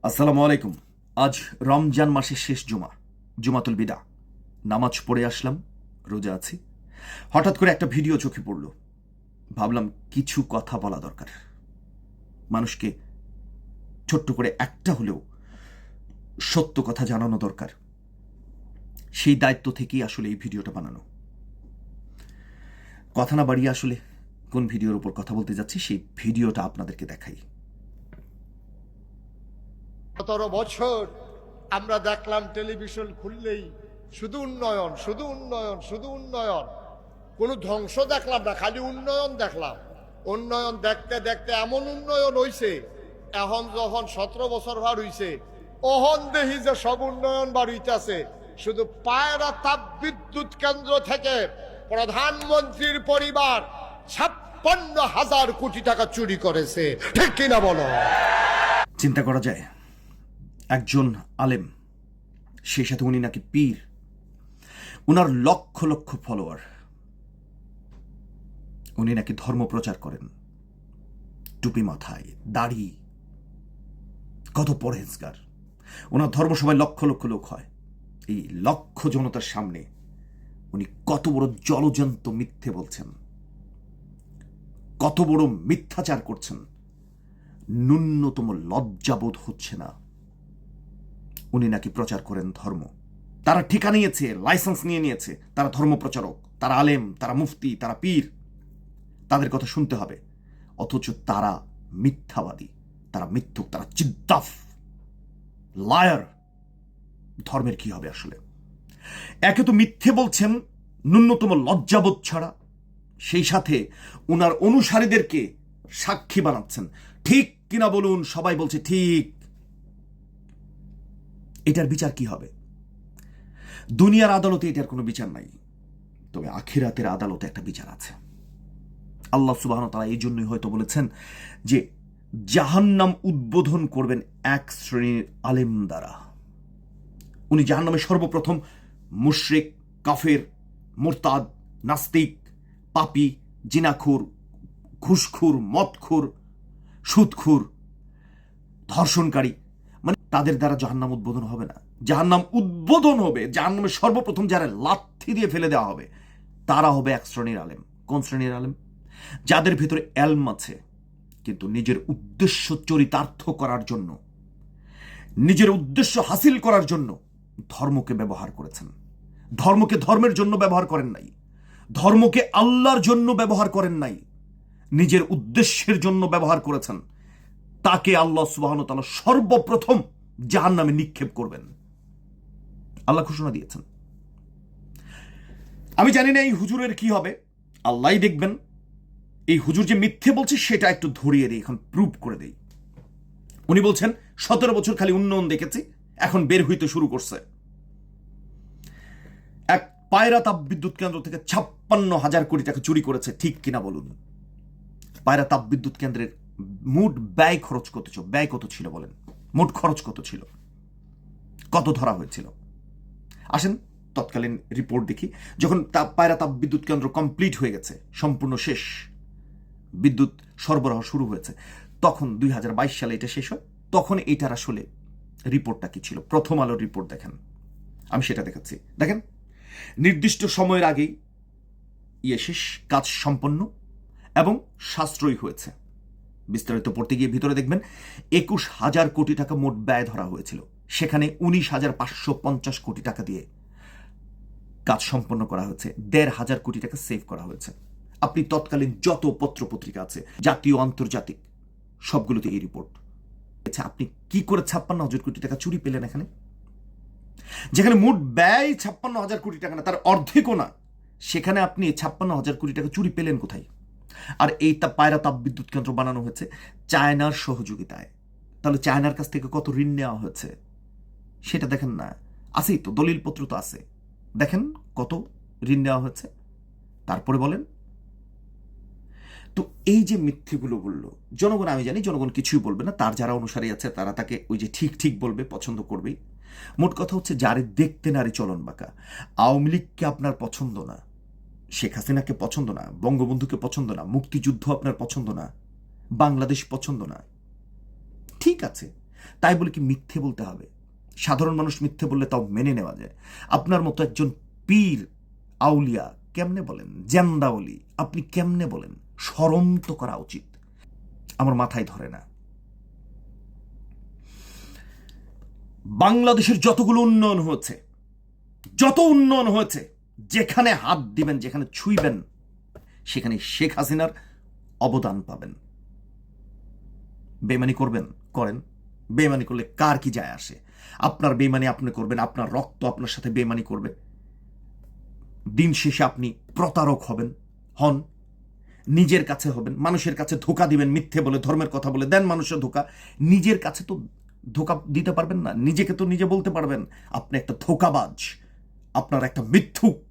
আসসালামু আলাইকুম। আজ রমজান মাসের শেষ জুমাতুল বিদা। নামাজ পড়ে আসলাম, রোজা আছি। হঠাৎ করে একটা ভিডিও চোখে পড়ল। ভাবলাম কিছু কথা বলা দরকার, মানুষকে ছোট্ট করে একটা হলেও সত্য কথা জানানো দরকার। সেই দায়িত্ব থেকেই আসলে এই ভিডিওটা বানানো। কথা না বাড়িয়ে আসলে কোন ভিডিওর উপর কথা বলতে যাচ্ছি সেই ভিডিওটা আপনাদেরকে দেখাই। 17 বছর আমরা দেখলাম টেলিভিশন খুললেই শুধু উন্নয়ন, শুধু উন্নয়ন, শুধু উন্নয়ন। কোনো ধ্বংস দেখলাম না, খালি উন্নয়ন দেখলাম। উন্নয়ন দেখতে দেখতে এমন উন্নয়ন হইছে, এখন যখন 17 বছর ভার হইছে, অহন দেখি যে সব উন্নয়ন বার হইতেছে। শুধু পায়রা তাপ বিদ্যুৎ কেন্দ্র থেকে প্রধানমন্ত্রীর পরিবার 56,000 কোটি টাকা চুরি করেছে। ঠিক কিনা বলো? চিন্তা করা যায়, একজন আলেম, সেই সাথে উনি নাকি পীর, উনার লক্ষ লক্ষ ফলোয়ার, উনি নাকি ধর্ম প্রচার করেন, টুপি মাথায়, দাড়ি, কত পরহেজগার। ওনার ধর্মসভায় লক্ষ লক্ষ লোক হয়। এই লক্ষ জনতার সামনে উনি কত বড় জলজন্ত মিথ্যে বলছেন, কত বড় মিথ্যাচার করছেন, ন্যূনতম লজ্জাবোধ হচ্ছে না। উনি নাকি প্রচার করেন ধর্ম। তারা ঠিকা নিয়েছে, লাইসেন্স নিয়ে নিয়েছে, তারা ধর্ম প্রচারক, তারা আলেম, তারা মুফতি, তারা পীর, তাদের কথা শুনতে হবে। অথচ তারা মিথ্যাবাদী, তারা মিথ্যুক, তারা চিদ্দাফ, লায়ার। ধর্মের কি হবে আসলে? একে তো মিথ্যে বলছেন ন্যূনতম লজ্জাবোধ ছাড়া, সেই সাথে উনার অনুসারীদেরকে সাক্ষী বানাচ্ছেন। ঠিক কিনা বলুন? সবাই বলছে ঠিক। এটার বিচার কি হবে? দুনিয়ার আদালতে এটার কোনো বিচার নাই, তবে আখিরাতের আদালতে একটা বিচার আছে। আল্লাহ সুবহানাহু ওয়া তাআলা এই জন্যই হয়তো বলেছেন যে জাহান্নাম উদ্বোধন করবেন এক শ্রেণীর আলেম দ্বারা। উনি জাহান্নামে সর্বপ্রথম মুশরিক, কাফের, মুরতাদ, নাস্তিক, পাপী, জিনাখুর, ঘুষখুর, মদখুর, সুদখুর, ধর্ষণকারী, মানে তাদের দ্বারা জাহান্নাম উদ্বোধন হবে না। জাহান্নাম উদ্বোধন হবে, জাহান্নামে সর্বপ্রথম যারা লাথি দিয়ে ফেলে দেওয়া হবে তারা হবে এক শ্রেণীর আলেম। কোন শ্রেণীর আলেম? যাদের ভিতরে এলম আছে, কিন্তু নিজের উদ্দেশ্য চরিতার্থ করার জন্য, নিজের উদ্দেশ্য হাসিল করার জন্য ধর্মকে ব্যবহার করেছেন। ধর্মকে ধর্মের জন্য ব্যবহার করেন নাই, ধর্মকে আল্লাহর জন্য ব্যবহার করেন নাই, নিজের উদ্দেশ্যের জন্য ব্যবহার করেছেন। তাকে আল্লাহ সুবহানাহু ওয়া তাআলা সর্বপ্রথম জাহান্নামে নিক্ষেপ করবেন। আল্লাহ ঘোষণা দিয়েছেন। আমি জানি না এই হুজুরের কি হবে, আল্লাহই দেখবেন। এই হুজুর যে মিথ্যে বলছে সেটা একটু ধরিয়ে দেই, এখন প্রুভ করে দেই। উনি বলছেন 17 বছর খালি উন্নয়ন দেখেছি, এখন বের হইতে শুরু করছে। এক পায়রা তাপ বিদ্যুৎ কেন্দ্র থেকে 56,000 কোটি টাকা চুরি করেছে। ঠিক কিনা বলুন? পায়রা তাপ বিদ্যুৎ কেন্দ্রের মোট ব্যয় খরচ কত ছিল? ব্যয় কত ছিল বলেন? মোট খরচ কত ছিল? কত ধরা হয়েছিল? আসেন তৎকালীন রিপোর্ট দেখি। যখন পায়রা তাপ বিদ্যুৎ কেন্দ্র কমপ্লিট হয়ে গেছে, সম্পূর্ণ শেষ, বিদ্যুৎ সরবরাহ শুরু হয়েছে, তখন 2022 সালে এটা শেষ হয়। তখন এটার আসলে রিপোর্টটা কি ছিল? প্রথম আলোর রিপোর্ট দেখেন, আমি সেটা দেখাচ্ছি। দেখেন, নির্দিষ্ট সময়ের আগেই শেষ, কাজ সম্পন্ন এবং সাশ্রয়ী হয়েছে। বিস্তারিত পড়তে গিয়ে ভিতরে দেখবেন 21,000 কোটি টাকা মোট ব্যয় ধরা হয়েছিল। সেখানে 19,550 কোটি টাকা দিয়ে কাজ সম্পন্ন করা হয়েছে। 1,500 কোটি টাকা সেভ করা হয়েছে। আপনি তৎকালীন যত পত্র পত্রিকা আছে, জাতীয় আন্তর্জাতিক, সবগুলোতে এই রিপোর্ট। আচ্ছা, আপনি কি করে 56,000 কোটি টাকা চুরি পেলেন এখানে? যেখানে মোট ব্যয় 56,000 কোটি টাকা না, তার অর্ধেকও না, সেখানে আপনি 56,000 কোটি টাকা চুরি পেলেন কোথায়? আর এই পায়রা তাপ বিদ্যুৎ কেন্দ্র বানানো হয়েছে চায়নার সহযোগিতায়। তাহলে চায়নার কাছ থেকে কত ঋণ নেওয়া হয়েছে সেটা দেখেন না? আছেই তো, দলিলপত্র তো আছে। দেখেন কত ঋণ নেওয়া হয়েছে, তারপরে বলেন। তো এই যে মিথ্যেগুলো বললো জনগণ, আমি জানি জনগণ কিছুই বলবে না, তার যারা অনুসারী আছে তারা তাকে ওই যে ঠিক ঠিক বলবে, পছন্দ করবেই। মোট কথা হচ্ছে, যারে দেখতে নারী চলন বাঁকা। আওয়ামী লীগকে আপনার পছন্দ না, শেখ হাসিনাকে পছন্দ না, বঙ্গবন্ধুকে পছন্দ না, মুক্তিযুদ্ধ আপনার পছন্দ না, বাংলাদেশ পছন্দ না, ঠিক আছে, তাই বলে কি মিথ্যে বলতে হবে? সাধারণ মানুষ মিথ্যে বললে তাও মেনে নেওয়া যায়। আপনার মতো একজন পীর আউলিয়া কেমনে বলেন, জেন্দাওলি আপনি কেমনে বলেন? শরম তো করা উচিত। আমার মাথায় ধরে না। বাংলাদেশের যতগুলো উন্নয়ন হয়েছে, যত উন্নয়ন হয়েছে, যেখানে হাত দিবেন, যেখানে ছুঁইবেন, সেখানে শেখ হাসিনার অবদান পাবেন। বেমানি করবেন, করেন। বেমানি করলে কার কি যায় আসে? আপনার বেমানি আপনি করবেন, আপনার রক্ত আপনার সাথে বেমানি করবে। দিন শেষে আপনি প্রতারক হবেন, হন। নিজের কাছে হবেন, মানুষের কাছে ধোকা দিবেন, মিথ্যে বলে, ধর্মের কথা বলে দেন মানুষের ধোকা। নিজের কাছে তো ধোকা দিতে পারবেন না, নিজেকে তো নিজে বলতে পারবেন আপনি একটা ধোকাবাজ, আপনার একটা মিথ্যুক।